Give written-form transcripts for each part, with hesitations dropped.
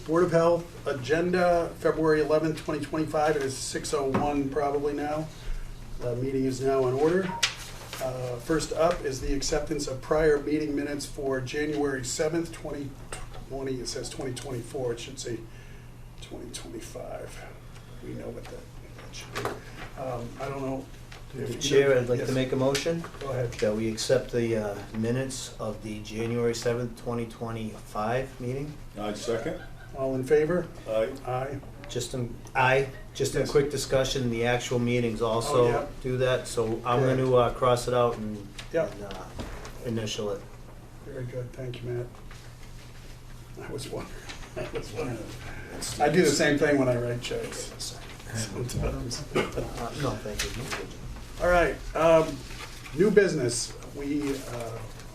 Board of Health agenda, February 11th, 2025. It is 6:01 probably now. The meeting is now in order. First up is the acceptance of prior meeting minutes for January 7th, 2020. It says 2024. It should say 2025. We know what that should be. I don't know. Mr. Chair, I'd like Yes. to make a motion Go ahead. that we accept the minutes of the January 7th, 2025 meeting. I'd second. All in favor? Aye. Aye. Just in Yes. quick discussion, the actual meetings Oh, also yeah. do that, so I'm Correct. going to cross it out and Yeah. initial it. Very good. Thank you, Matt. I was wondering. I do the same thing when I write checks. Sometimes. No, thank you. All right, new business. We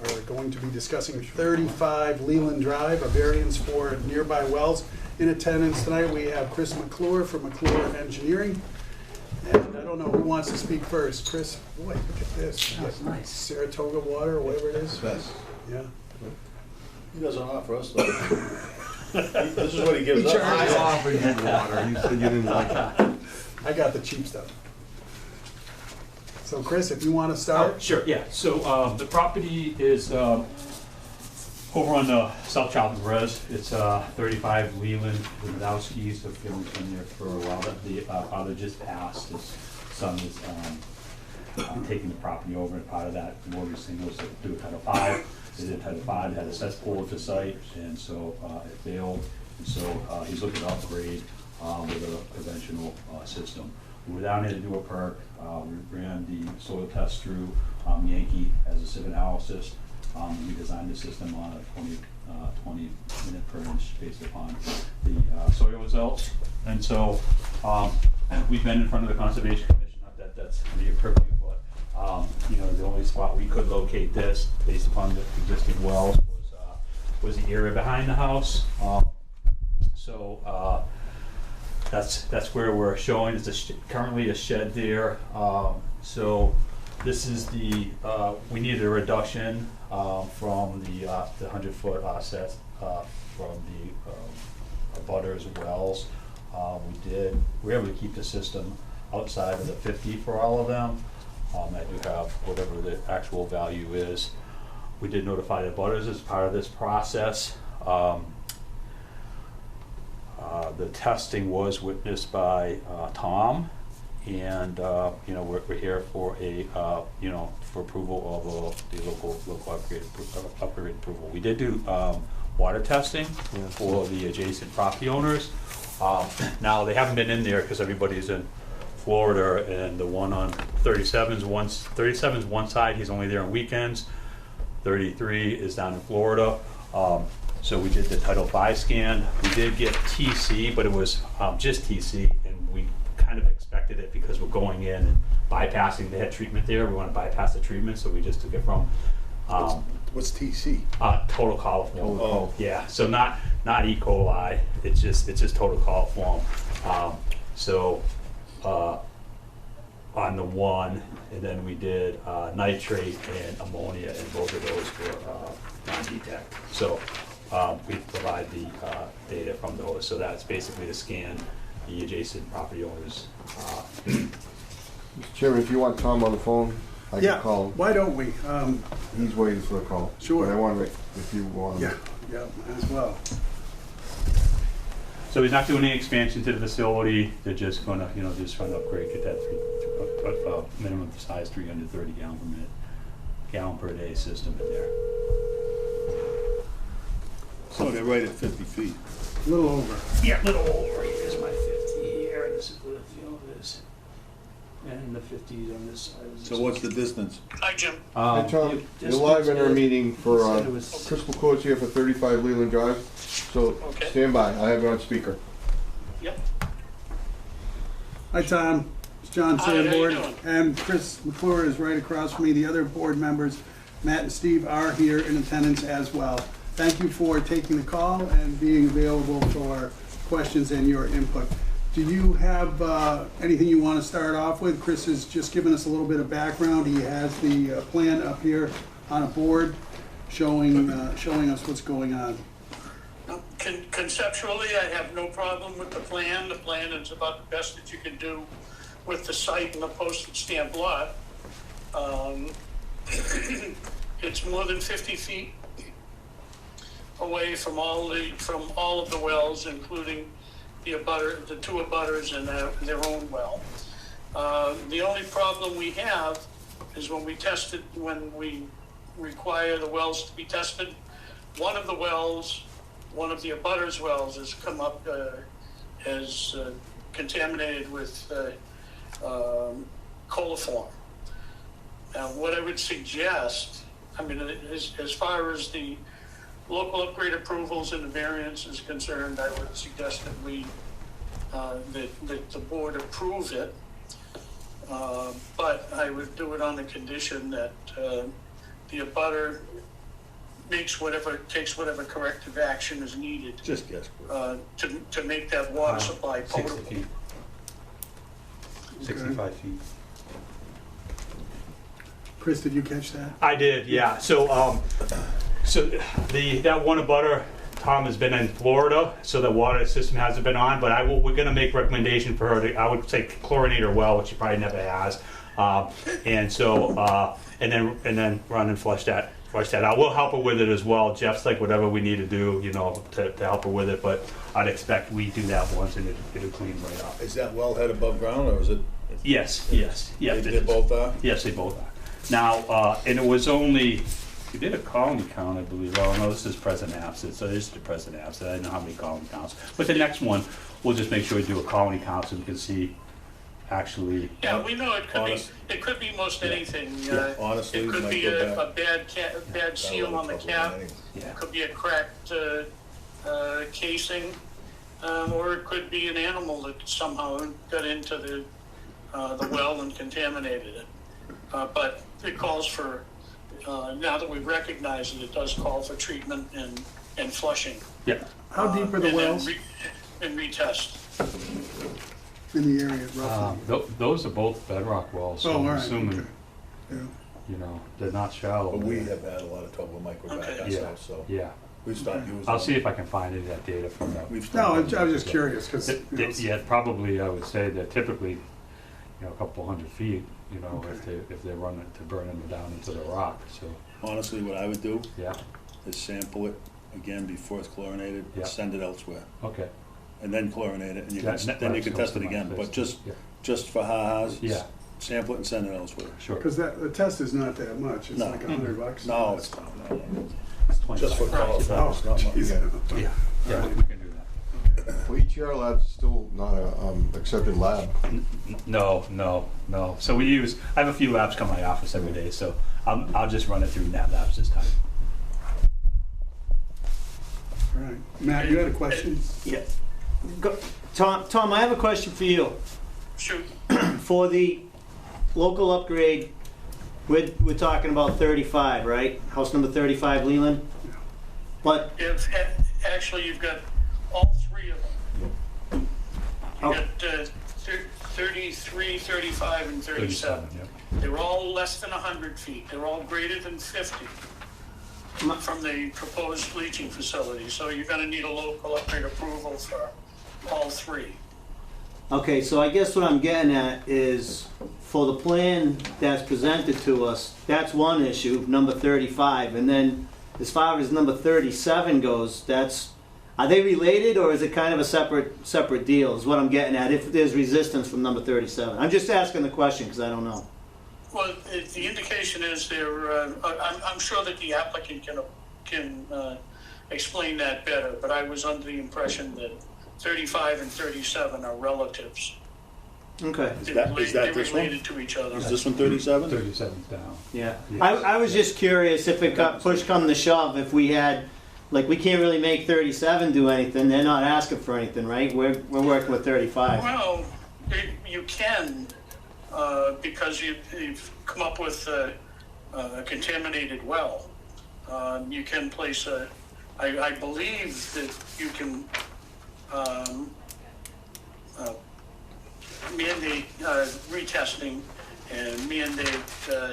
are going to be discussing 35 Leland Drive, a variance for nearby wells. In attendance tonight, we have Chris McClure from McClure Engineering. And I don't know who wants to speak first. Chris, boy, look at this. That's nice. Saratoga water, or whatever it is. Best. Yeah. He doesn't offer us though. This is what he gives He us. charges. I offered you the water, you said you didn't like it. I got the cheap stuff. So Chris, if you want to start. Oh, sure, yeah. So the property is over on the South Charlton Res. It's 35 Leland. The Wadowskis have been there for a while. The father just passed. His son is taking the property over, and part of that mortgage thing was to do a Title V. They did Title V, had a cesspool at the site, and so it failed. And so he's looking to upgrade with a conventional system. We were down here to do a perk. We ran the soil test through Yankee as a sieve analysis. We designed the system on a 20 minute per inch based upon the soil results. And so we've been in front of the Conservation Commission, not that that's the purview, but the only spot we could locate this based upon the existing wells was the area behind the house. That's where we're showing. It's currently a shed there. So this is the we needed a reduction from the 100-foot offset from the abutters wells. We were able to keep the system outside of the 50 for all of them. I do have whatever the actual value is. We did notify the abutters as part of this process. The testing was witnessed by Tom, and we're here for for approval of the local upgrade approval. We did do water testing for the adjacent property owners. Now they haven't been in there because everybody's in Florida, and the one on 37's one side. He's only there on weekends. 33 is down in Florida. So we did the Title V scan. We did get TC, but it was just TC, and we kind of expected it because we're going in and bypassing. They had treatment there. We want to bypass the treatment, so we just took it from What's TC? total coliform. Oh. Yeah, so not E. coli. It's just total coliform. On the one, and then we did nitrate and ammonia, and both of those were non-detect. So we provide the data from those. So that's basically to scan the adjacent property owners. Mr. Chairman, if you want Tom on the phone, I can call him. Why don't we? He's waiting for the call. Sure. But I want to, if you want. Yeah, as well. So he's not doing any expansion to the facility. They're just going to, just trying to upgrade, get that minimum size 330 gallon per day system in there. So they're right at 50 feet. A little over. Yeah, a little over. Here's my 50 here, and this is where the field is. And the 50s on this side. So what's the distance? Hey, Tom, you're live in our meeting for, Chris McCoy's here for 35 Leland Drive. So stand by. I have you on speaker. Yep. Hi, Tom. It's John Sanborn. doing? And Chris McClure is right across from me. The other board members, Matt and Steve, are here in attendance as well. Thank you for taking the call and being available for questions and your input. Do you have anything you want to start off with? Chris has just given us a little bit of background. He has the plan up here on a board showing us what's going on. Okay. Conceptually, I have no problem with the plan. The plan is about the best that you can do with the site and the postage stamp lot. It's more than 50 feet away from all of the wells, including the two abutters and their own well. The only problem we have is when we require the wells to be tested, one of the the abutters' wells has come up as contaminated with coliform. Now, what I would suggest, I mean, as far as the local upgrade approvals and the variance is concerned, I would suggest that that the board approve it. But I would do it on the condition that the abutter takes whatever corrective action is needed Just guess. to make that water supply 60 potable. feet. 65 feet. Chris, did you catch that? I did, yeah. So, that one abutter, Tom, has been in Florida, so the water system hasn't been on, but we're gonna make recommendation for her to, I would say chlorinate her well, which she probably never has. And then run and flush that out. We'll help her with it as well. Jeff's like, whatever we need to do, to help her with it, but I'd expect we do that once and it'll clean right up. Is that wellhead above ground, or is it? Yes. They both are? Yes, they both are. Now, and it was only, we did a colony count, I believe. Oh, no, this is present absent, so this is the present absent. I don't know how many colony counts. But the next one, we'll just make sure we do a colony count so we can see actually. Yeah, we know it could be most anything. Honestly, it could might be go a bad seal on the cap. Yeah. It could be a cracked casing, or it could be an animal that somehow got into the well and contaminated it. But it calls for, now that we've recognized it, it does call for treatment and flushing. Yeah. How deep are the wells And retest. in the area roughly? Those are both bedrock wells, so Oh, all I'm right, assuming, okay. Yeah. they're not shallow. But we have had a lot of trouble with microvac Okay. ourselves, so Yeah. we've stopped using them. I'll see if I can find any of that data from that. We've No, I stopped. was just curious, because, Yeah, probably, I would say that typically, a couple hundred feet, Okay. if they run it to burn them down into the rock, so, Honestly, what I would do yeah, is sample it again before it's chlorinated, Yeah. send it elsewhere, okay. and then chlorinate it, and then you That can comes test to it my again. But face. Yeah. just for ha-has, Yeah. sample it and send it elsewhere. Sure. because the test is not that much, it's No. like $100. No, it's not. It's Just for 25. quality, Oh, it's not much. geez. Yeah, yeah, we can do that. Well, ETR lab's still not a accepted lab. No. So I have a few labs come to my office every day, so I'll just run it through Nat Labs this time. All right. Matt, you had a question? Yeah. Tom, I have a question for you. Shoot. For the local upgrade, we're talking about 35, right? House number 35, Leland? But, Actually, you've got all three of them. Oh. You've got 33, 35, and 37. Yep. They're all less than 100 feet. They're all greater than 50 from the proposed leaching facility. So you're going to need a local upgrade approval for all three. okay, so I guess what I'm getting at is, for the plan that's presented to us, that's one issue, number 35, and then as far as number 37 goes, are they related, or is it kind of a separate deal, is what I'm getting at, if there's resistance from number 37? I'm just asking the question, because I don't know. Well, the indication is I'm sure that the applicant can explain that better, but I was under the impression that 35 and 37 are relatives. Okay. Is that They're this one? related to each other. Is this one 37? 37's down. Yeah, Yes. I was just curious if it got push come to shove, if we had, like, we can't really make 37 do anything, they're not asking for anything, right? We're working with 35. Well, you can, because you've come up with a contaminated well. You can place I believe that you can mandate retesting and mandate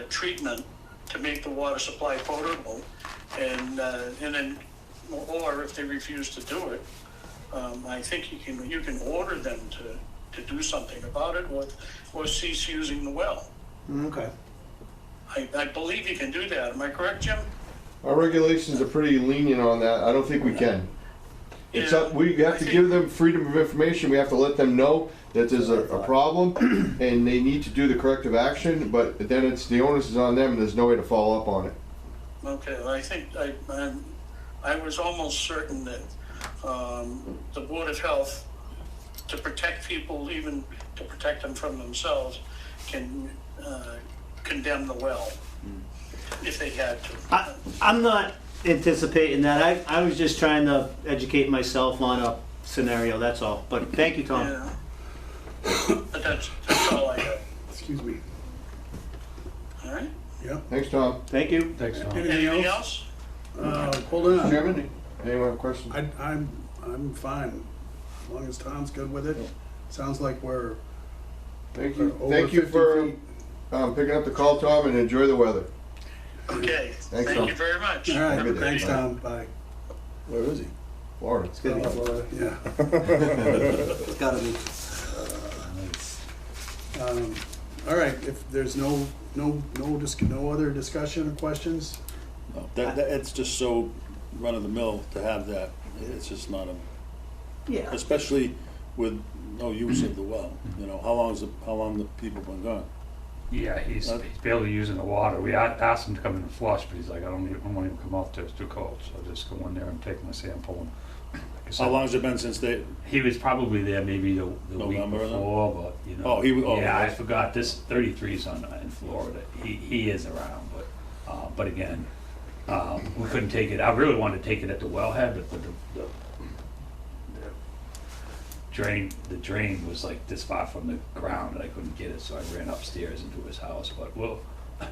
treatment to make the water supply potable, and then or if they refuse to do it, I think you can order them to do something about it, or cease using the well. Okay. I believe you can do that. Am I correct, Jim? Our regulations are pretty lenient on that. I don't think we can. It's Yeah, up, we have I to think- give them freedom of information. We have to let them know that there's a problem and they need to do the corrective action, but then it's, the onus is on them and there's no way to follow up on it. Okay, well, I think I was almost certain that the Board of Health, to protect people, even to protect them from themselves, can condemn the well if they had to. I'm not anticipating that. I was just trying to educate myself on a scenario, that's all. But thank you, Tom. Yeah. But that's all I have. Excuse me. All right? Yep. Thanks, Tom. Thank you. Thanks, Tom. Anything else? Hold on. Chairman, anyone have questions? I'm fine, as long as Tom's good with it. Sounds like we're Thank you. over Thank you 50 for feet. picking up the call, Tom, and enjoy the weather. Okay, Thanks, thank Tom. you very much. All Have a right, good thanks, evening. Tom, bye. Where is he? Florida. It's gonna be, Yeah. it's gotta be. All right, if there's no other discussion or questions, No, it's just so run-of-the-mill to have that. It's just not Yeah. especially with no use of the well. You know, how long the people been gone? Yeah, he's barely using the water. We asked him to come in and flush, but he's like, I won't even come out there, it's too cold. So I'll just go in there and take my sample. And like I said, How long's it been since they, he was probably there maybe the week November, then? before, but you know. Oh, he was- oh, yeah, I okay. forgot. This 33's in Florida. He is around, but again, we couldn't take it. I really wanted to take it at the wellhead, but the drain was like this far from the ground that I couldn't get it, so I ran upstairs into his house. But well,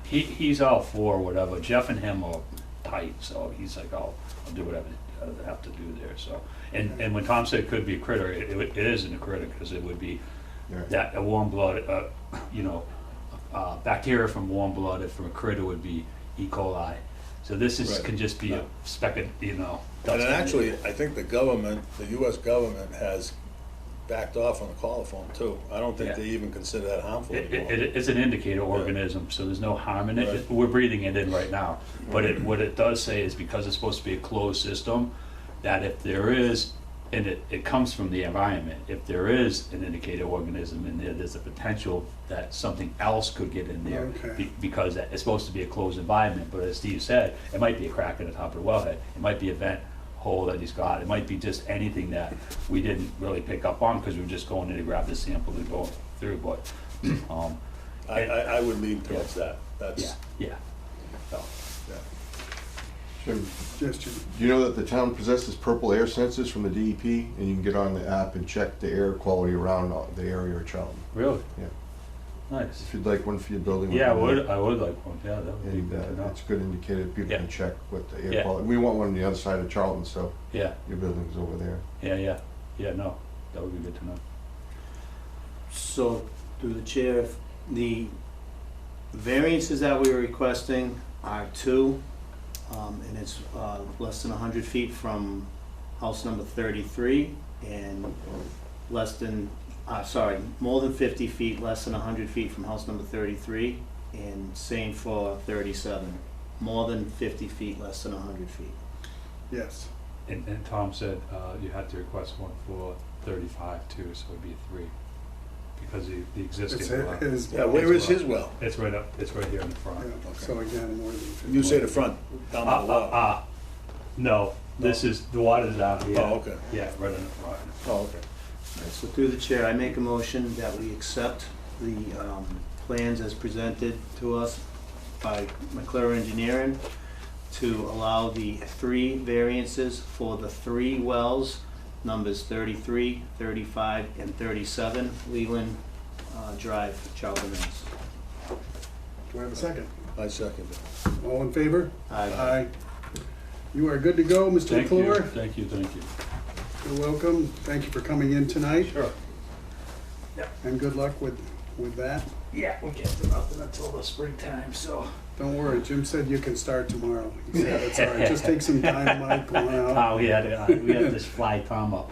he's all for whatever. Jeff and him are tight, so he's like, I'll do whatever I have to do there. So and when Tom said it could be a critter, it isn't a critter because it would be Right. that a warm blood, bacteria from warm blood from a critter would be E. coli. So this is Right. can just be a speck of and dust. then actually, I think the US government has backed off on the coliform too. I don't think Yeah. they even consider that harmful anymore. It's an indicator organism, so there's no harm in it. Right. We're breathing it in right now. But what it does say is because it's supposed to be a closed system, that if there is, and it comes from the environment, if there is an indicator organism in there, there's a potential that something else could get in there. Okay. Because it's supposed to be a closed environment, but as Steve said, it might be a crack in the top of the wellhead. It might be a vent hole that he's got. It might be just anything that we didn't really pick up on because we were just going in to grab the sample and go through, but, I would lean towards that. That's, yeah. So, Jim, yes, Jim. do you know that the town possesses purple air sensors from the DEP, and you can get on the app and check the air quality around the area of Charlton? really? Yeah. Nice. If you'd like one for your building. Yeah, we can- I would like one, yeah, that would be And good to know. it's a good indicator that people Yeah. can check what the air Yeah. quality. We want one on the other side of Charlton, so Yeah, your building's over there. yeah, no, that would be good to know. So, through the chair, if the variances that we were requesting are two, and it's less than 100 feet from house number 33, and less than, more than 50 feet, less than 100 feet from house number 33, and same for 37, more than 50 feet, less than 100 feet. Yes. And Tom said you had to request one for 35 too, so it'd be 3. Because the It's existing, his. yeah, where is his well? it's right here in the front. Yeah, so again, more than 50. You say the front, down by the well. No, this is, the water's down here. Oh, okay. Yeah, right in the front. Oh, okay. Right, so through the chair, I make a motion that we accept the plans as presented to us by McClure Engineering to allow the 3 variances for the 3 wells, numbers 33, 35, and 37, Leland Drive, Charlton, Mass. Do I have a second? I second it. All in favor? Aye. You are good to go, Mr. Thank you, McClure. thank you, thank you. You're welcome. Thank you for coming in tonight, Sure. and good luck with that. Yeah, we'll get to nothing until the springtime, so Don't worry, Jim said you can start tomorrow. He said it's all right, just take some time, Mike, going out. Oh, we had this fly Tom up.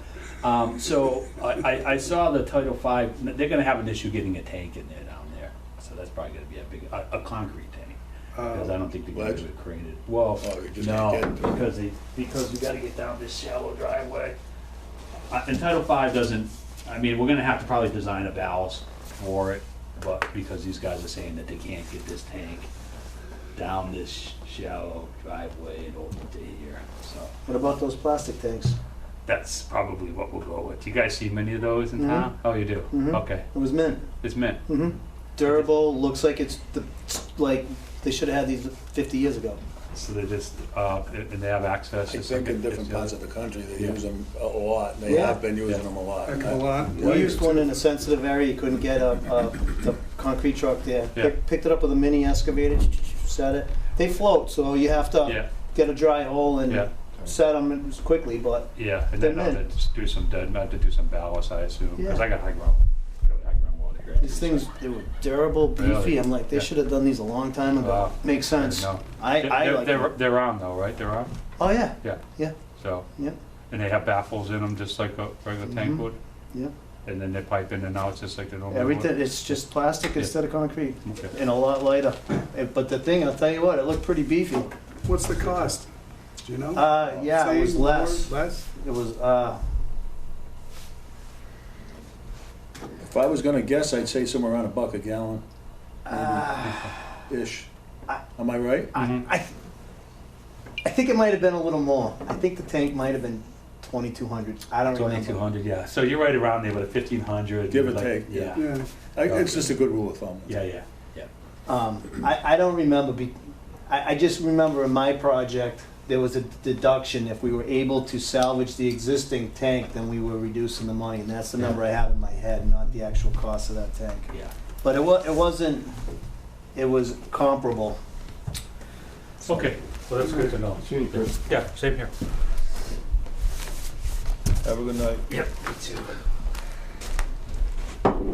So I saw the Title V, they're gonna have an issue getting a tank in there down there. So that's probably gonna be a concrete tank. Because I don't think they're gonna Ledge? do it crated. Well, Oh, you just can't get no, into it. because we gotta get down this shallow driveway. And Title V doesn't, I mean, we're gonna have to probably design a ballast for it, but because these guys are saying that they can't get this tank down this shallow driveway and over to here, so. What about those plastic tanks? That's probably what we'll go with. You guys see many of those in Mhm. town? Oh, you do? Mhm. Okay. It was mint. It's mint. Durable, looks like it's like they should have had these 50 years ago. So they just, and they have access I to think in different parts of the country, they use them a lot, and they Yeah. have been using them a lot. Heck of a lot. We used one in a sensitive area, you couldn't get a concrete truck there. Yeah. Picked it up with a mini excavator, set it. They float, so you have to Yeah, get a dry hole and yeah, set them quickly, but yeah. And then They're they mint. just do some ballast, I assume, because Yeah. I got high ground water here. these things, they were durable, beefy. Really? I'm like, they Yeah. should have done these a long time ago. Wow. Makes sense. No. I like them. They're on though, right? They're on? Oh, yeah, Yeah. yeah, So, yeah, and they have baffles in them, just like a regular tank Mhm. would? yeah. And then they pipe in and out just like the normal would? Everything, it's just plastic Yeah. instead of concrete Okay. and a lot lighter. But the thing, I'll tell you what, it looked pretty beefy. What's the cost? Do you know? Yeah, it was Same, more, less. Less? It was, If I was gonna guess, I'd say somewhere around $1 a gallon, ish. I- Am I right? Mhm. I think it might have been a little more. I think the tank might have been 2,200. I don't remember. 2,200, yeah. So you're right around there with a 1,500. Give or like- take. Yeah, Yeah. It's just a good rule of thumb. yeah, yeah, yeah. I don't remember. I just remember in my project, there was a deduction. If we were able to salvage the existing tank, then we were reducing the money. And that's the number I have in my head, not the actual cost of that tank. Yeah. But it wasn't, it was comparable. Okay, well, that's good to know. See you, Chris. Yeah, same here. Have a good night. Yep, me too.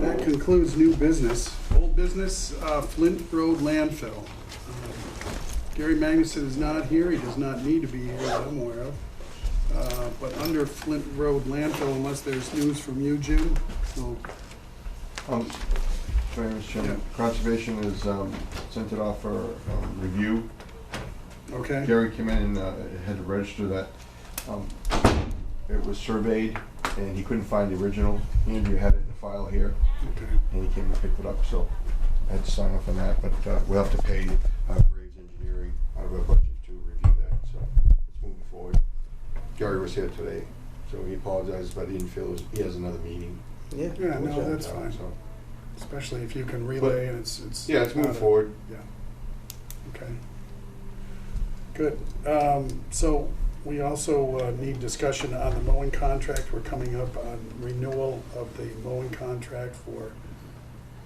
That concludes new business. Old business, Flint Road landfill. Gary Magnuson is not here. He does not need to be here that I'm aware of. But under Flint Road landfill, unless there's news from you, Jim, so, Sorry, Mr. Chairman. Yeah. Conservation has sent it off for review. okay. Gary came in and had to register that. It was surveyed and he couldn't find the original. Andrew had it in the file here Okay. and he came and picked it up, so I had to sign off on that. But we'll have to pay Graves Engineering out of our budget to review that, so it's moving forward. Gary was here today, so he apologizes, but he didn't feel he has another meeting. Yeah. Yeah, Which no, I'm that's down, fine. so. Especially if you can relay and it's. Yeah, it's moving not a- forward. Yeah. Okay. Good. So we also need discussion on the mowing contract. We're coming up on renewal of the mowing contract for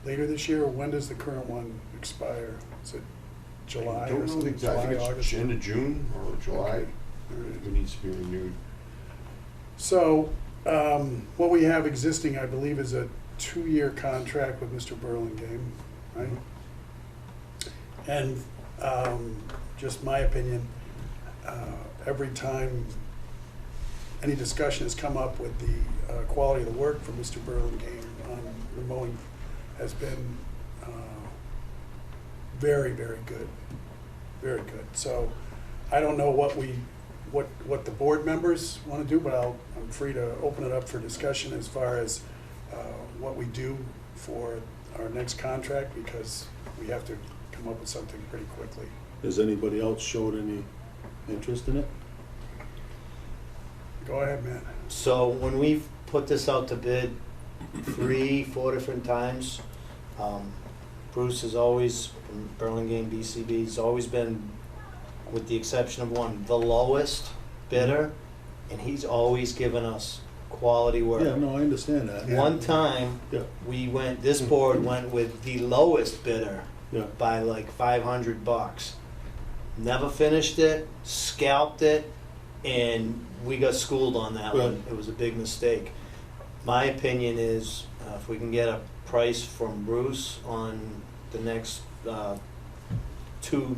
later this year. When does the current one expire? Is it July I or don't know the something? exact, I July, think August? it's end of June or July. Okay. All right. It needs to be renewed. So, what we have existing, I believe, is a 2-year contract with Mr. Burlingame, right? And, just my opinion, every time any discussion has come up with the quality of the work from Mr. Burlingame on the mowing has been very, very good, very good. So, I don't know what the board members want to do, but I'm free to open it up for discussion as far as what we do for our next contract, because we have to come up with something pretty quickly. Has anybody else showed any interest in it? Go ahead, Matt. So when we've put this out to bid 3-4 different times, Bruce has always, from Burlingame BCB, has always been, with the exception of one, the lowest bidder, and he's always given us quality work. Yeah, no, I understand that. Yeah. One time, Yeah. this board went with the lowest bidder Yeah. by like $500. Never finished it, scalped it, and we got schooled on that Right. one. It was a big mistake. My opinion is, if we can get a price from Bruce on the next two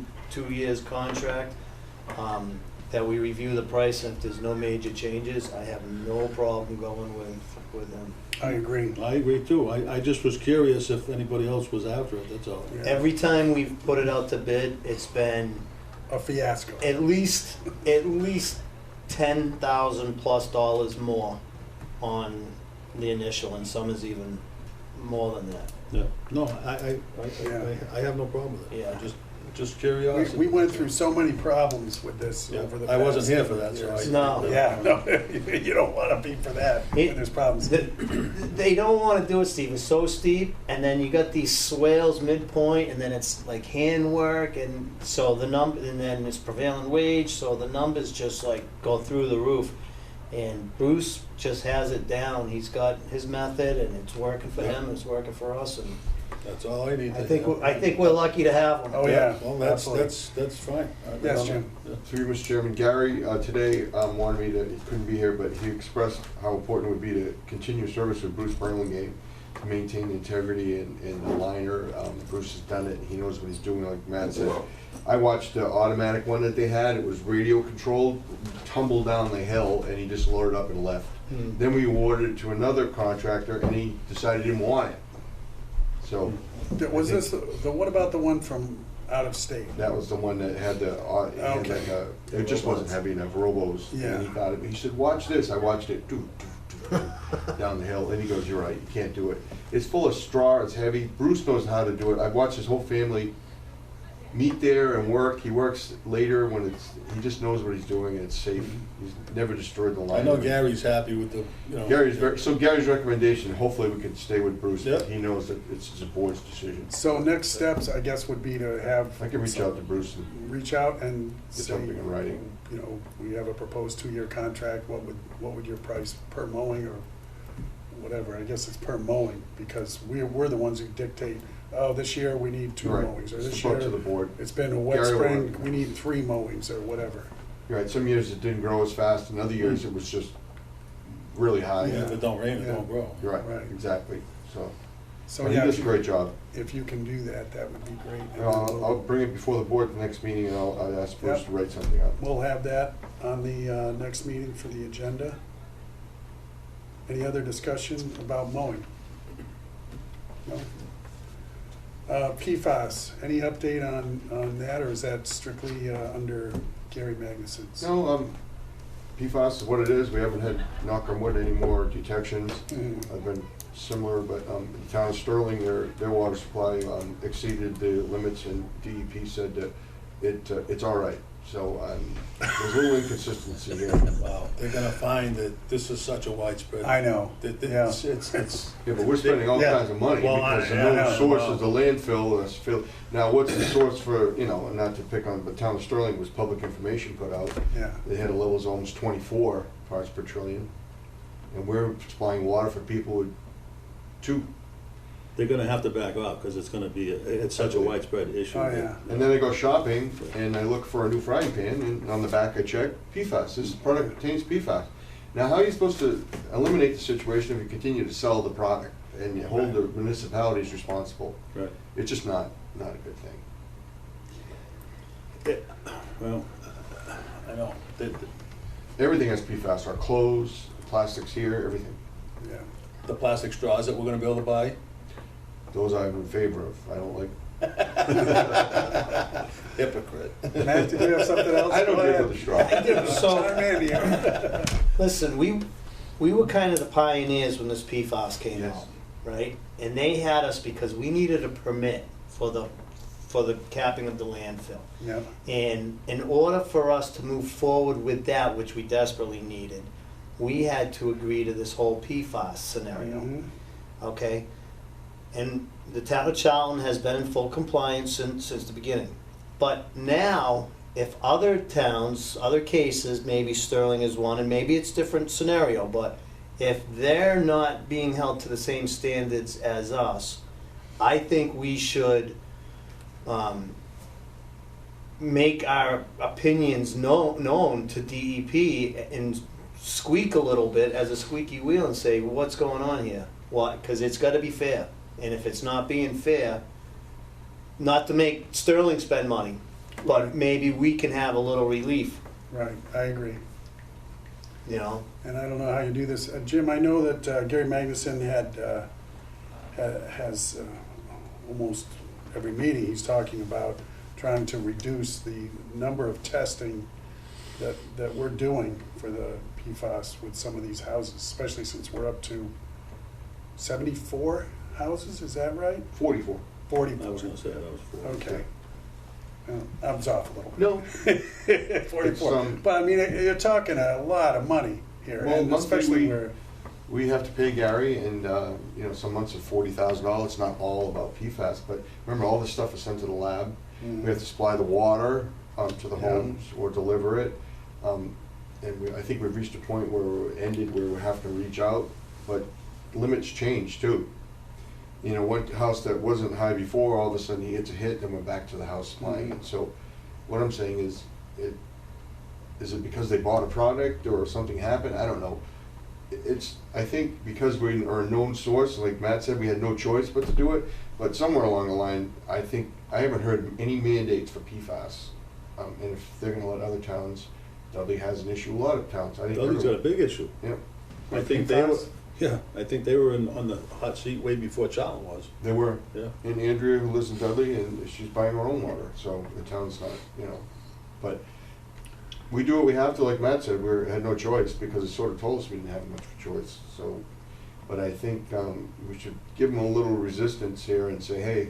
years contract, that we review the price, and if there's no major changes, I have no problem going with them. I agree. I agree too. I just was curious if anybody else was after it, that's all. Yeah. Every time we've put it out to bid, it's been A fiasco. at least $10,000+ more on the initial, and some is even more than that. Yeah, no, Yeah. I have no problem with it. Yeah. Just curiosity. We went through so many problems with this Yeah, over the I wasn't past here for that, so years. I. No. Yeah, no, you don't want to be for that when there's problems. They don't want to do it, Steve. It's so steep, and then you got these swales midpoint, and then it's like handwork, and so and then it's prevailing wage, so the numbers just like go through the roof. And Bruce just has it down. He's got his method, and it's working for him. It's working for us, and That's all I need to I think we're lucky to have him. Oh, yeah. Well, that's Absolutely. fine. Yes, Jim. Yeah. Through you, Mr. Chairman, Gary today wanted me to, he couldn't be here, but he expressed how important it would be to continue service with Bruce Burlingame to maintain the integrity and the liner. Bruce has done it, he knows what he's doing, like Matt said. I watched the automatic one that they had, it was radio controlled, tumbled down the hill, and he just loaded up and left. Then we awarded it to another contractor, and he decided he didn't want it. So, Was this, what about the one from out of state? that was the one that had the, Okay. it just wasn't heavy enough, Robos. Yeah. And he got it, he said, watch this, I watched it, doo, doo, doo, doo, down the hill, and he goes, you're right, you can't do it. It's full of straw, it's heavy, Bruce knows how to do it, I've watched his whole family meet there and work, he works later when he just knows what he's doing and it's safe, he's never destroyed the line. I know Gary's happy with the, Gary's recommendation, hopefully we can stay with Bruce, Yep. he knows that it's the board's decision. So next steps, I guess, would be to have. I can reach out to Bruce and Reach out and get say, something in writing. you know, we have a proposed 2-year contract, what would your price per mowing or whatever, I guess it's per mowing, because we're the ones who dictate, oh, this year we need 2 Right. mowings, or It's this up year to the board. it's been a wet Gary will spring, work. we need 3 mowings, or whatever. You're right, some years it didn't grow as fast, and other years it was just really high. if it don't rain, it Yeah. don't grow. You're right, Right. exactly, so. So But he yeah, does a great job. if you can do that, that would be great. And then I'll bring it before the board at the next meeting, and I'll ask Bruce Yep. to write something up. We'll have that on the next meeting for the agenda. Any other discussion about mowing? No? PFAS, any update on that, or is that strictly under Gary Magnuson's? No, PFAS is what it is, we haven't had, knock on wood, any more detections. Mm. I've been similar, but the town of Sterling, their water supply exceeded the limits, and DEP said that it's all right. So there's a little inconsistency here. Wow, they're gonna find that this is such a widespread. I know, yeah. It's, Yeah, but we're spending all Yeah. kinds of money Well, because the I know. known source is the landfill, and it's filled. Now, what's the source for, not to pick on, but town of Sterling was public information put out. Yeah, They had a levels almost 24 parts per trillion. And we're supplying water for people with 2. They're gonna have to back off, because it's gonna be, it's such a widespread issue. oh, yeah. And then I go shopping and I look for a new frying pan, and on the back I check PFAS. This product contains PFAS. Now, how are you supposed to eliminate the situation if you continue to sell the product and you hold the municipalities responsible? Right. It's just not a good thing. Well, I know, Everything has PFAS, our clothes, plastics here, everything. Yeah. the plastic straws that we're gonna be able to buy. Those I'm in favor of. I don't like. Hypocrite. Matt, did you have something else? I don't Go agree ahead. with the straw. So- Chime in here. Listen, we were kind of the pioneers when this PFAS came Yes. out, right? And they had us because we needed a permit for the capping of the landfill. Yeah, And in order for us to move forward with that, which we desperately needed, we had to agree to this whole PFAS scenario, Mhm. okay? And the town of Charlton has been in full compliance since the beginning. But now, if other towns, other cases, maybe Sterling is one, and maybe it's different scenario, but if they're not being held to the same standards as us, I think we should make our opinions known to DEP and squeak a little bit as a squeaky wheel and say, what's going on here? What? Because it's got to be fair. And if it's not being fair, not to make Sterling spend money, but maybe we can have a little relief, Right, I agree. you know? And I don't know how you do this. Jim, I know that Gary Magnuson has almost every meeting, he's talking about trying to reduce the number of testing that we're doing for the PFAS with some of these houses, especially since we're up to 74 houses, is that right? 44. 44. I was gonna say that was 4. Okay. I was off a little. No. 44. It's, But I mean, you're talking a lot of money here, Well, and monthly especially we- where, We have to pay Gary, and some months are $40,000. It's not all about PFAS, but remember, all this stuff is sent to the lab. We have to supply the water to the Yeah. homes or deliver it. I think we've reached a point where we're ended where we have to reach out, but limits change too. One house that wasn't high before, all of a sudden he gets a hit, then we're back to the house supplying it. So what I'm saying is it because they bought a product or something happened? I don't know. I think because we are a known source, like Matt said, we had no choice but to do it, but somewhere along the line, I haven't heard any mandates for PFAS. And if they're gonna let other towns, Dudley has an issue, a lot of towns. I didn't hear Dudley's got a of- big issue. Yep, I think they were, PFAS? I think they were on the hot seat way before Charlton was. they were. Yeah. And Andrea, who lives in Dudley, and she's buying her own water, so the town's not, but we do what we have to, like Matt said, we had no choice, because it sort of told us we didn't have much of a choice, so. But I think we should give them a little resistance here and say, hey,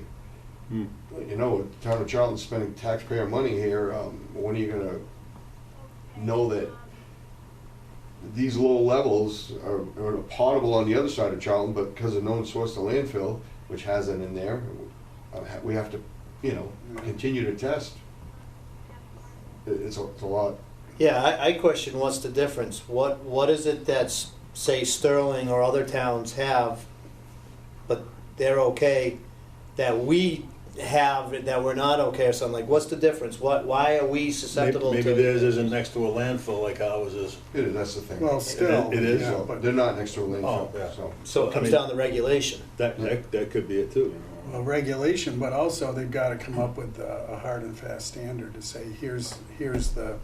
the town of Charlton's spending taxpayer money here, when are you gonna know that these low levels are potable on the other side of Charlton, but because of known source to landfill, which has it in there, we have to, continue to test. It's a lot. Yeah, I question what's the difference. What is it that's, say, Sterling or other towns have, but they're okay, that we have, that we're not okay or something? Like, what's the difference? Why are we susceptible to? Maybe theirs isn't next to a landfill like ours is. That's the thing. Well, still. It is? yeah, But they're not next to a landfill, Oh, yeah. so. So it comes down to regulation. That could be it too. Well, regulation, but also they've got to come up with a hard and fast standard to say, here's the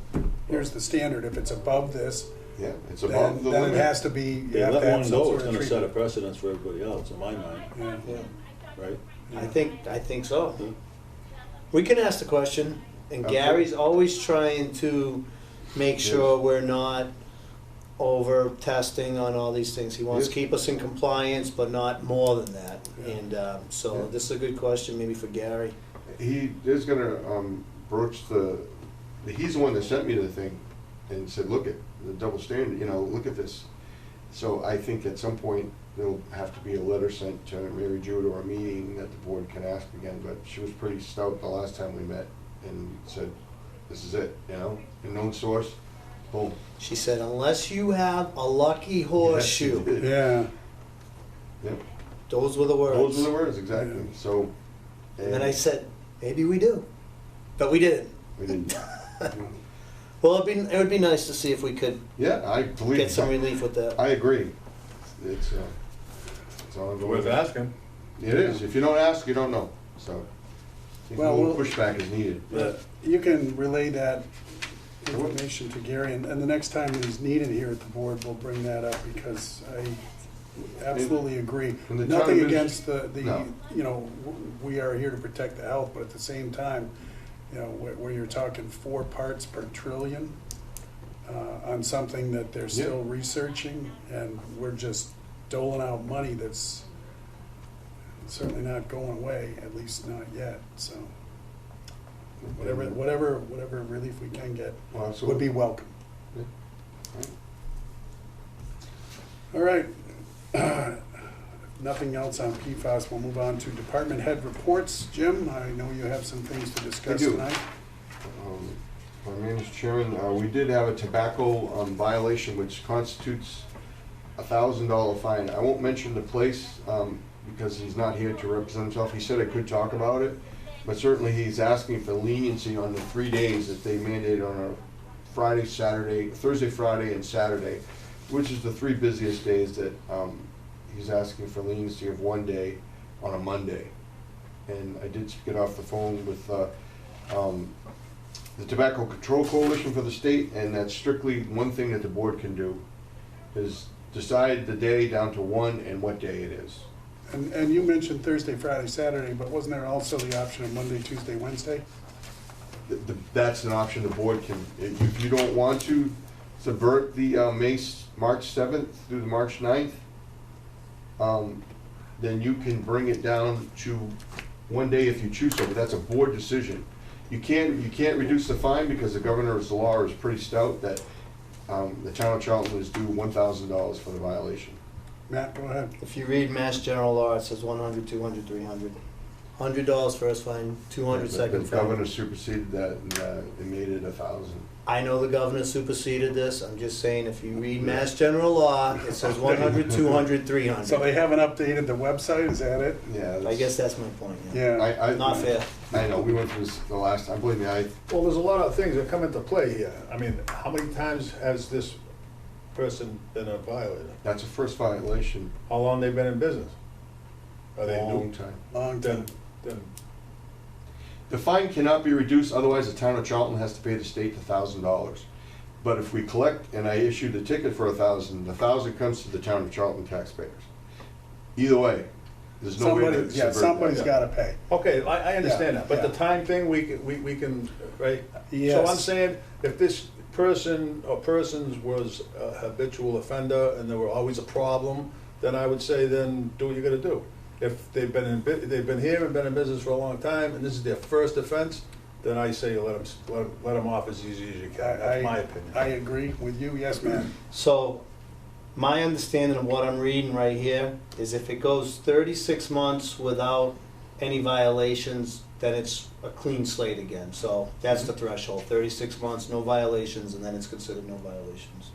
standard. If it's above this, Yeah, it's above the then it limit. has to be, you They have let to have one some go, sort it's of gonna set a treatment. precedence for everybody else, in my mind, Yeah. Yeah. right? I think so. Yeah. We can ask the question, and Okay. Gary's always trying to make sure we're not over testing on all these things. He wants to Yes. keep us in compliance, but not more than that. Yeah. And so Yeah. this is a good question, maybe for Gary. He is gonna broach he's the one that sent me the thing and said, look at the double standard, look at this. So I think at some point, there'll have to be a letter sent to Mary Jude or a meeting that the board can ask again, but she was pretty stout the last time we met and said, this is it, a known source, boom. She said, unless you have a lucky horseshoe. Yeah, Yep, Those were the words. those were the words, exactly, Yeah. so. And then I said, maybe we do. But we didn't. We didn't, Well, it would be nice to see if we could yeah, I believe. get some relief with that. I agree. It's ongoing. asking. It is. If you don't ask, you don't know. So I think a Well, little we'll- pushback is needed. you can relay that information to Gary, and the next time he's needed here at the board, we'll bring that up, because I absolutely agree. And the town Nothing adminis- against No. we are here to protect the health, but at the same time, where you're talking 4 parts per trillion on something that they're still researching, and we're just doling out money that's certainly not going away, at least not yet, so. Whatever relief we can get Well, would absolutely. be welcome. Yeah. All right. Nothing else on PFAS. We'll move on to department head reports. Jim, I know you have some things to discuss do. tonight. My name is Chairman. We did have a tobacco violation, which constitutes a $1,000 fine. I won't mention the place because he's not here to represent himself. He said I could talk about it, but certainly he's asking for leniency on the 3 days that they mandated on a Friday, Saturday, Thursday, Friday, and Saturday, which is the 3 busiest days that he's asking for leniency of 1 day on a Monday. and I did get off the phone with the Tobacco Control Coalition for the state, and that's strictly one thing that the board can do, is decide the day down to one and what day it is. And you mentioned Thursday, Friday, Saturday, but wasn't there also the option of Monday, Tuesday, Wednesday? That's an option the board can, if you don't want to subvert the March 7th through the March 9th, then you can bring it down to one day if you choose so, but that's a board decision. You can't reduce the fine because the governor's law is pretty stout that the town of Charlton is due $1,000 for the violation. Matt, go ahead. If you read Mass General Law, it says 100, 200, 300. $100 first fine, 200 second The fine. governor superseded that and they made it 1,000. I know the governor superseded this, I'm just saying, if you read Mass General Law, it says 100, 200, 300. So they haven't updated the website, is that it? Yeah. I guess that's my point, yeah. Yeah. Not fair. I know, we went through this the last time, believe me, Well, there's a lot of things that come into play here. I mean, how many times has this person been a violator? that's a first violation, How long they been in business? Are they long new? time. Long time. Then The fine cannot be reduced, otherwise the town of Charlton has to pay the state $1,000. But if we collect, and I issue the ticket for $1,000, the $1,000 comes to the town of Charlton taxpayers. Either way, there's no way to subvert that. Somebody's gotta pay. okay, I understand Yeah, that, but the yeah. time thing, we can, right? So Yes. I'm saying, if this person or persons was a habitual offender and there were always a problem, then I would say, then do what you gotta do. If they've been here and been in business for a long time, and this is their first offense, then I say let them off as easy as you can. That's my opinion. I agree with you, yes, Matt. So, my understanding of what I'm reading right here is if it goes 36 months without any violations, then it's a clean slate again. So that's the threshold, 36 months, no violations, and then it's considered no violations.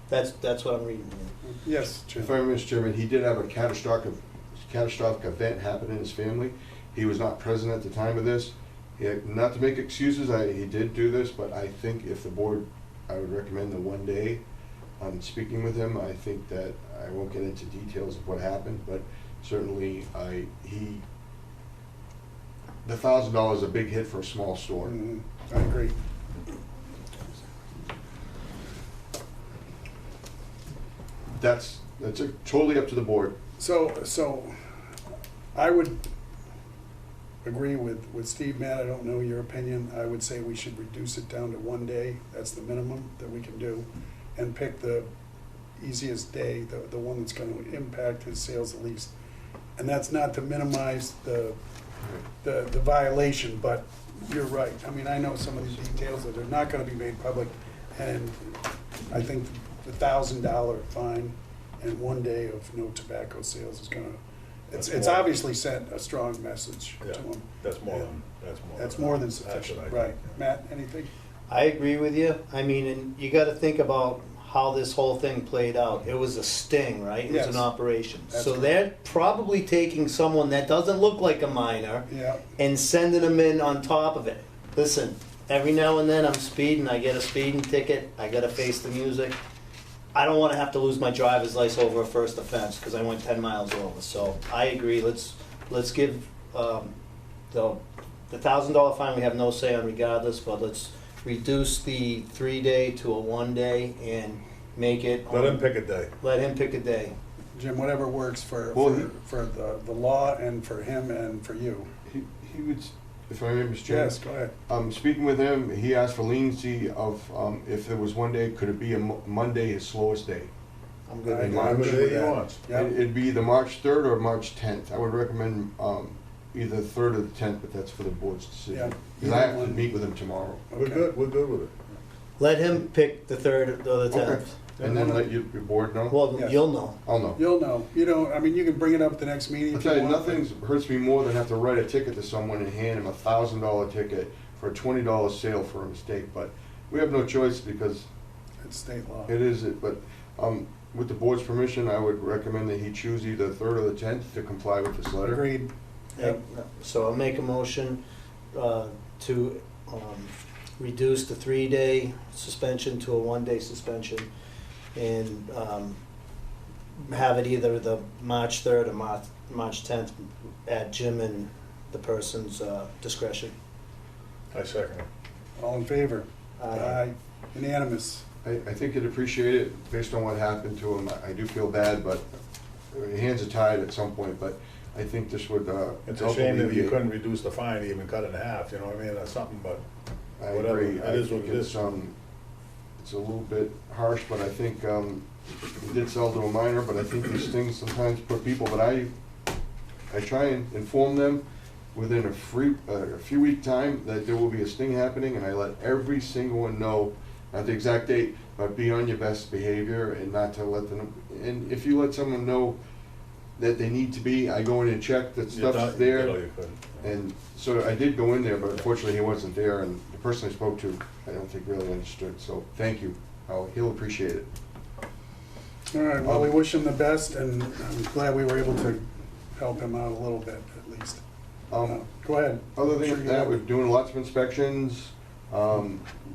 That's what I'm reading here. Yes, Jim. If I may, Mr. Chairman, he did have a catastrophic event happen in his family. He was not present at the time of this. Not to make excuses, he did do this, but I think if the board, I would recommend the one day. Speaking with him, I think that, I won't get into details of what happened, but certainly the $1,000 is a big hit for a small store. Mhm, I agree. That's totally up to the board. So I would agree with Steve, Matt, I don't know your opinion. I would say we should reduce it down to one day. That's the minimum that we can do. And pick the easiest day, the one that's gonna impact his sales the least. And that's not to minimize the violation, but you're right. I mean, I know some of these details that are not gonna be made public, and I think the $1,000 fine and one day of no tobacco sales is gonna, it's more. obviously sent a strong message to Yeah, them. that's more Yeah. than, That's more than That's what sufficient, I think, right. yeah. Matt, anything? I agree with you. I mean, and you gotta think about how this whole thing played out. It was a sting, right? It was Yes. an operation. That's So right. they're probably taking someone that doesn't look like a minor Yeah, and sending them in on top of it. Listen, every now and then I'm speeding, I get a speeding ticket, I gotta face the music. I don't wanna have to lose my driver's license over a first offense, cause I went 10 miles over. So I agree, let's give, the $1,000 fine we have no say on regardless, but let's reduce the 3-day to a 1-day and make it. Let him pick a day. Let him pick a day. Jim, whatever works for Well, the law and for him and for you. He would, if I may, Mr. Chairman. Yes, go ahead. Speaking with him, he asked for leniency of, if there was one day, could it be a Monday, his slowest day? I'm good I- with I'm that. good Whatever with he that. wants. Yeah. It'd be either March 3rd or March 10th. I would recommend either the 3rd or the 10th, but that's for the board's decision. Yeah. Because I have to meet with him tomorrow. We're good with it. Let him pick the 3rd or the 10th. Okay. And then let your board know? Well, Yes. you'll know. I'll know. You'll know. You know, I mean, you can bring it up at the next meeting I'll if you tell you, want. nothing hurts me more than have to write a ticket to someone and hand him a $1,000 ticket for a $20 sale for a mistake, but we have no choice because It's state law. it is, but with the board's permission, I would recommend that he choose either the 3rd or the 10th to comply with this letter. Agreed. Yep. So I'll make a motion to reduce the 3-day suspension to a 1-day suspension and have it either the March 3rd or March 10th at Jim and the person's discretion. I second it. All in favor? Aye. Unanimous. I think he'd appreciate it based on what happened to him. I do feel bad, but hands are tied at some point, but I think this would It's a help shame that you alleviate. couldn't reduce the fine, even cut it in half, you know what I mean, or something, but I whatever. agree. It I is what think it it's, is. it's a little bit harsh, but I think, he did sell to a minor, but I think these things sometimes put people, but I try and inform them within a few week time that there will be a sting happening, and I let every single one know, not the exact date, but be on your best behavior and not to let them, and if you let someone know that they need to be, I go in and check that You thought stuff's you there. did all you could. And so I did go in there, but unfortunately he wasn't there, and the person I spoke to, I don't think really understood, so thank you. He'll appreciate it. All right, well, we wish him the best, and I'm glad we were able to help him out a little bit, at least. Go ahead. Other Sure than you that, have- we're doing lots of inspections,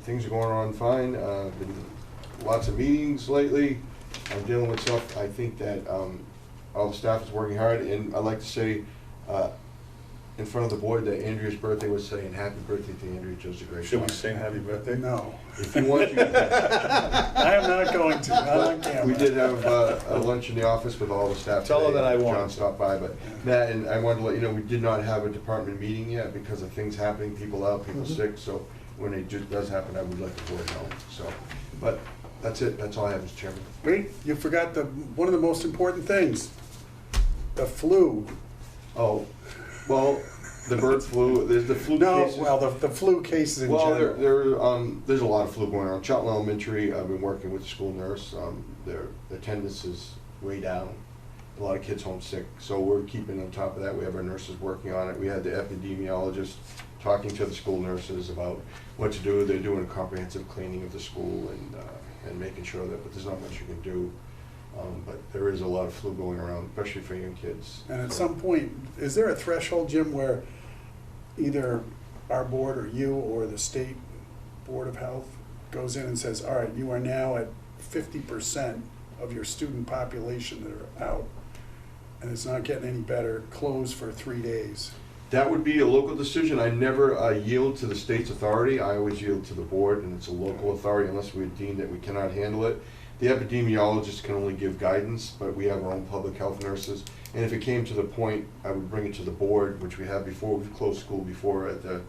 things are going on fine, been lots of meetings lately, I'm dealing with stuff, I think that, all the staff is working hard, and I'd like to say, in front of the board that Andrea's birthday was today, and happy birthday to Andrea, just a great Should we job. sing happy birthday? No, If you want, you can. I am not going to, not on camera. We did have a lunch in the office with all the staff Tell her today. that I won. John stopped by, but Matt, and I wanted to let you know, we did not have a department meeting yet because of things happening, people out, people sick, so when it does happen, I would let the board know, so. But that's it, that's all I have, Mr. Chairman. Wait, you forgot one of the most important things, the flu. Oh, well, the bird flu, there's the flu No, cases. well, the flu cases in Well, general. there's a lot of flu going on. Charlton Elementary, I've been working with the school nurse. Their attendance is way down. A lot of kids homesick, so we're keeping on top of that. We have our nurses working on it. We had the epidemiologist talking to the school nurses about what to do. They're doing a comprehensive cleaning of the school and making sure that, but there's not much you can do. But there is a lot of flu going around, especially for young kids. And at some point, is there a threshold, Jim, where either our board or you or the state Board of Health goes in and says, all right, you are now at 50% of your student population that are out, and it's not getting any better, close for 3 days? That would be a local decision. I never yield to the state's authority. I always yield to the board, and it's a local authority unless we deem that we cannot handle it. The epidemiologist can only give guidance, but we have our own public health nurses. And if it came to the point, I would bring it to the board, which we have before. We've closed school before at the,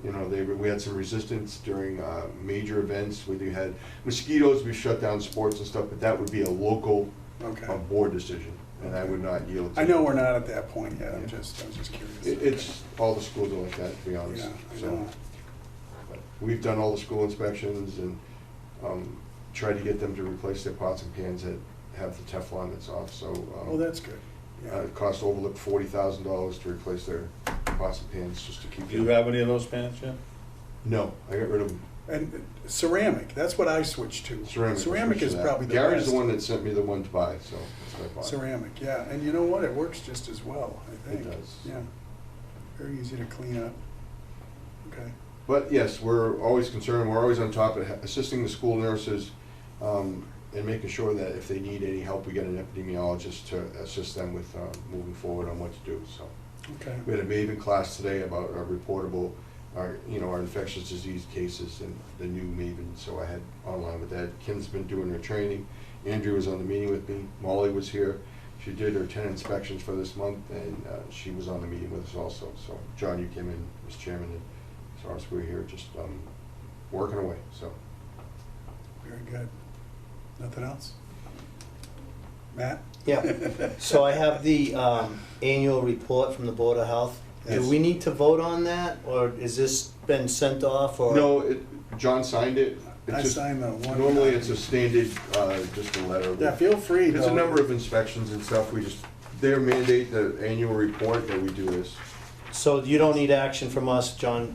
we had some resistance during major events. We had mosquitoes, we shut down sports and stuff, but that would be a local Okay. board decision, and I would not yield to I know it. we're not at that point yet, I was just curious. It's, all the schools are like that, to be honest. Yeah, I So, know. but we've done all the school inspections and tried to get them to replace their pots and pans that have the Teflon that's off, so. Oh, that's good. Yeah. It cost Overlook $40,000 to replace their pots and pans just to keep. Do you have any of those pants yet? No, I got rid of them. And ceramic, that's what I switched to. Ceramic. Ceramic is probably the Gary's best. the one that sent me the one to buy, so that's what I bought. Ceramic, yeah, and you know what, it works just as well, I think. It does. Yeah, very easy to clean up. Okay, But yes, we're always concerned, we're always on top of assisting the school nurses and making sure that if they need any help, we get an epidemiologist to assist them with moving forward on what to do, so. okay. We had a Maven class today about our reportable, our infectious disease cases and the new Maven, so I had online with that. Kim's been doing her training. Andrew was on the meeting with me. Molly was here. She did her 10 inspections for this month, and she was on the meeting with us also. So, John, you came in, Mr. Chairman, and so we were here just working away, so. Very good. Nothing else? Matt? Yeah, so I have the annual report from the Board of Health. Yes. Do we need to vote on that, or is this been sent off, or? No, John signed it. It's I just- signed the one. Normally, it's a standard, just a letter. Yeah, feel free. It's a though. number of inspections and stuff. Their mandate, the annual report, that we do this. So you don't need action from us, John?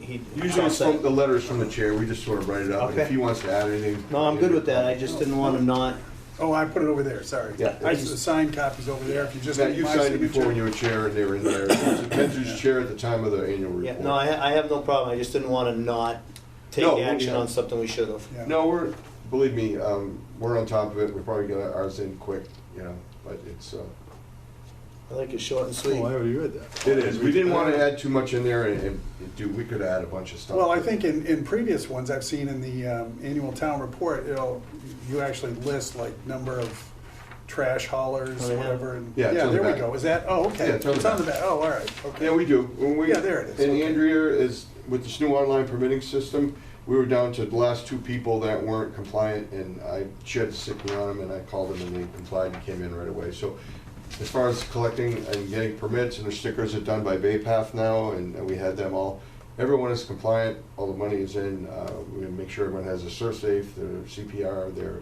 Usually it's from, the letters from the chair, we just sort of write it up, and if Okay. he wants to add anything. No, I'm good with that, I just didn't want to not, Oh, I put it over there, sorry. Yeah, I it's- the signed copies over there, if you just. Matt, need you my signed it before when you signature. were chair, and they were in there. Ken's was chair at the time of the annual yeah, report. no, I have no problem, I just didn't want to not take No, action okay. on something we should have. Yeah. No, believe me, we're on top of it, we probably get ours in quick, but it's, I like it short and sweet. Oh, I already read that. It is. We didn't want to add too much in there, and we could add a bunch of stuff. Well, I think in previous ones I've seen in the annual town report, you actually list like number of trash haulers, Oh, yeah. whatever. And Yeah, it's on the there we back. go. Is that, oh, okay. Yeah, it's on the on the back. Oh, all right, okay. Yeah, we do. When we, Yeah, there it is. And Okay. Andrea is, with this new online permitting system, we were down to the last 2 people that weren't compliant, and she had to stick me on them, and I called them, and they complied and came in right away. So as far as collecting and getting permits, and the stickers are done by BayPath now, and we had them all. Everyone is compliant, all the money is in. We're gonna make sure everyone has a SurSafe, their CPR, their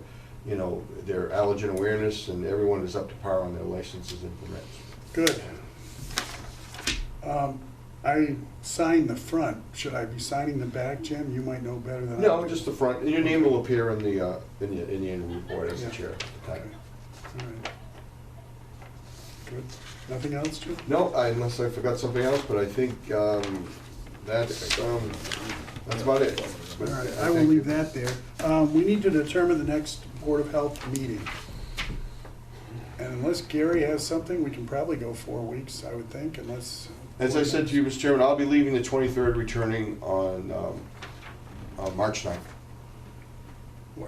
allergen awareness, and everyone is up to par on their licenses and permits. Good. I signed the front. Should I be signing the back, Jim? You might know better than I do. No, just the front, and your name will appear in the annual report as the Yeah. chair at the Okay. time. All right. Good. Nothing else, Jim? No, unless I forgot something else, but I think that's about it. All right, I will leave that there. We need to determine the next Board of Health meeting. And unless Gary has something, we can probably go 4 weeks, I would think, unless. As I said to you, Mr. Chairman, I'll be leaving the 23rd, returning on March 9th,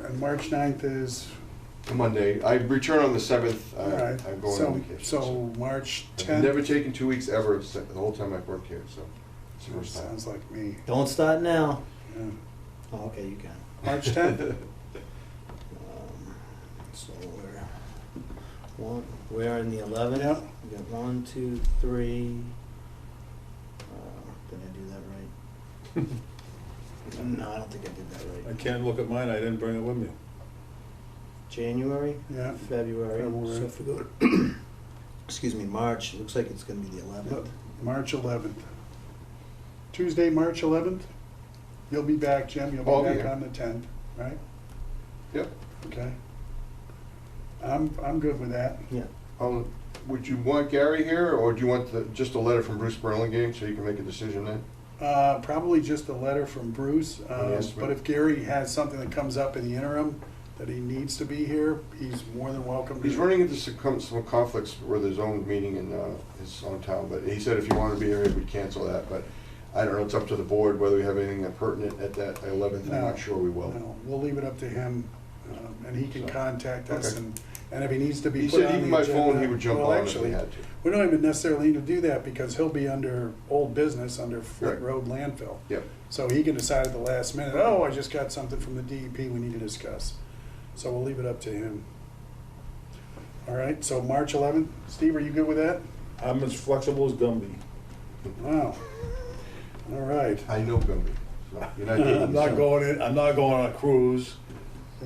And March 9th is, a Monday. I return on the 7th. all right. I'm going So- on vacation. So March I've 10th. never taken 2 weeks ever, the whole time I've worked here, so it's the first time. Sounds like me. Don't start now. Yeah. Oh, okay, you can. March 10th? So we're in the 11th. Yeah. We got 1, 2, 3. Did I do that right? No, I don't think I did that I right. can't look at mine, I didn't bring it with me. January, Yeah. February. February. So if we go to, excuse me, March, it looks like it's gonna be the 11th. March 11th. Tuesday, March 11th? You'll be back, Jim, I'll you'll be be back here. on the 10th, right? Yep. Okay. I'm good with that. Yeah. Would you want Gary here, or do you want just a letter from Bruce Burlingame so you can make a decision then? Probably just a letter from Bruce, Yes, but ma'am. if Gary has something that comes up in the interim that he needs to be here, he's more than welcome to. He's running into some conflicts with his own meeting in his own town, but he said if you wanted to be here, we'd cancel that, but I don't know, it's up to the board whether we have anything that pertinent at that 11th, I'm No, not sure we will. No, we'll leave it up to him, and he can So, contact us, okay. and if he needs to be He put said on even the by agenda. phone, he would jump Well, on if actually, he had to. we don't even necessarily need to do that, because he'll be under old business, under Flint Right. Road landfill. Yep. So he can decide at the last minute, oh, I just got something from the DEP we need to discuss. So we'll leave it up to him. All right, so March 11th, Steve, are you good with that? I'm as flexible as Gumby. Wow. All right. I know Gumby, so you're not dating I'm not son. going on a cruise.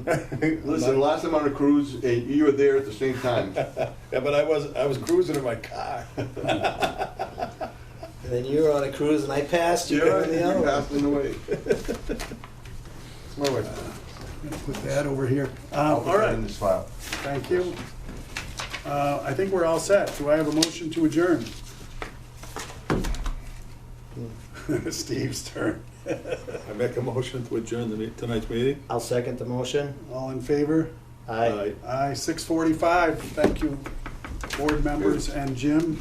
Listen, last time on a cruise, you were there at the same time. Yeah, but I was cruising in my car. And then you were on a cruise and I passed you going the You other way. passed in the way. It's my wife's birthday. I'm gonna put that over here. I'll All put that right, in this file. thank you. I think we're all set. Do I have a motion to adjourn? Steve's turn. I make a motion to adjourn tonight's meeting. I'll second the motion. All in favor? Aye. Aye, 6:45. Thank you, board members and Jim.